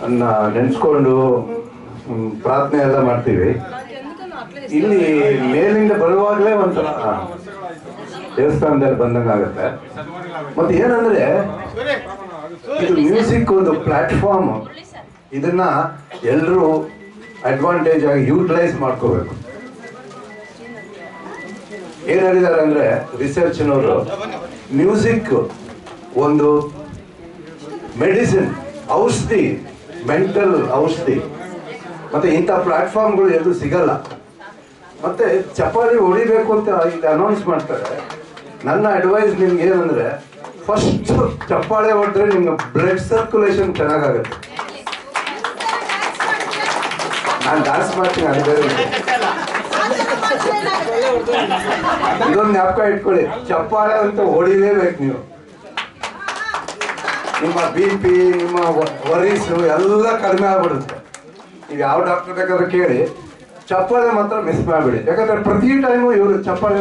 ಅನ್ನ ನೆನೆಸ್ಕೊಂಡು ಪ್ರಾರ್ಥನೆ ಎಲ್ಲ ಮಾಡ್ತೀವಿ. ಇಲ್ಲಿ ಮೇಲಿಂದ ಬರುವಾಗಲೇ ಒಂಥರ ದೇವಸ್ಥಾನದಲ್ಲಿ ಬಂದಂಗೆ ಆಗುತ್ತೆ. ಮತ್ತೆ ಏನಂದ್ರೆ ಇದು ಮ್ಯೂಸಿಕ್ ಒಂದು ಪ್ಲಾಟ್ಫಾರ್ಮ್, ಇದನ್ನ ಎಲ್ಲರೂ ಅಡ್ವಾಂಟೇಜ್ ಆಗಿ ಯೂಟಿಲೈಸ್ ಮಾಡ್ಕೋಬೇಕು. ಏನ್ ಹೇಳಿದ್ದಾರೆ ಅಂದ್ರೆ ರಿಸರ್ಚ್ನವರು, ಮ್ಯೂಸಿಕ್ ಒಂದು ಮೆಡಿಸಿನ್, ಔಷಧಿ, ಮೆಂಟಲ್ ಔಷಧಿ. ಮತ್ತೆ ಇಂಥ ಪ್ಲಾಟ್ಫಾರ್ಮ್ಗಳು ಎಲ್ಲೂ ಸಿಗಲ್ಲ. ಮತ್ತೆ ಚಪ್ಪಾಳಿ ಹೊಡಿಬೇಕು ಅಂತ ಈಗ ಅನೌನ್ಸ್ ಮಾಡ್ತಾರೆ. ನನ್ನ ಅಡ್ವೈಸ್ ನಿಮ್ಗೆ ಏನಂದ್ರೆ, ಫಸ್ಟ್ ಚಪ್ಪಾಳೆ ಹೊಡೆದ್ರೆ ನಿಮ್ಗೆ ಬ್ಲಡ್ ಸರ್ಕ್ಯುಲೇಷನ್ ಚೆನ್ನಾಗಾಗುತ್ತೆ. ನಾನು ಡಾನ್ಸ್ ಮಾಡ್ತೀನಿ, ಅದು ಬೇರೆ. ಇದೊಂದು ಜ್ಞಾಪಕ ಇಟ್ಕೊಳ್ಳಿ, ಚಪ್ಪಾಳೆ ಅಂತ ಹೊಡಿಲೇಬೇಕು ನೀವು. ನಿಮ್ಮ BP, ನಿಮ್ಮ ವರೀಸು ಎಲ್ಲ ಕಡಿಮೆ ಆಗ್ಬಿಡುತ್ತೆ. ನೀವು ಯಾವ ಡಾಕ್ಟರ್ ಬೇಕಾದ್ರೂ ಕೇಳಿ, ಚಪ್ಪಾಳೆ ಮಾತ್ರ ಮಿಸ್ ಮಾಡಿಬಿಡಿ. ಯಾಕಂದ್ರೆ ಪ್ರತಿ ಟೈಮು ಇವರು ಚಪ್ಪಾಳೆ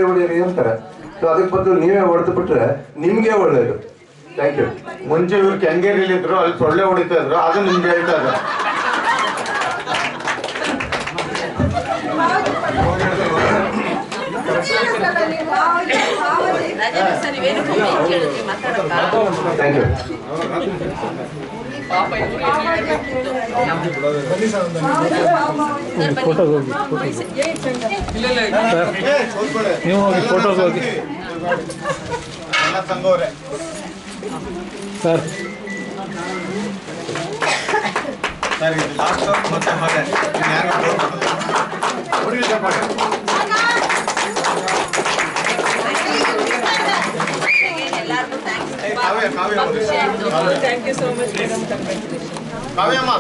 ಹೊಡೀರಿ ಅಂತಾರೆ. ಸೊ ಅದಕ್ಕೆ ಬದಲು ನೀವೇ ಹೊಡೆದು ಬಿಟ್ರೆ ನಿಮ್ಗೆ ಒಳ್ಳೇದು. Thank you. ಮುಂಚೆ ಇವ್ರು ಕೆಂಗೇರಿಲಿ ಇದ್ರು, ಅಲ್ಲಿ ಸೊಳ್ಳೆ ಹೊಡಿತಾ ಇದ್ರು, ಅದು ನಿಮ್ಗೆ ಹೇಳ್ತಾ ಇದ್ರು. Thank you. ಫೋಟೋಗೆ ಹೋಗಿ, ನೀವು ಹೋಗಿ ಫೋಟೋಗೆ ಹೋಗಿ ಸಂಘವ್ರೆ ಸರ್. ಸರ್ ಇದು ಲಾಸ್ಟ್ ಮತ್ತೆ ಮನೆ Thank you so much, madam. ಕಾವ್ಯಮ್ಮ.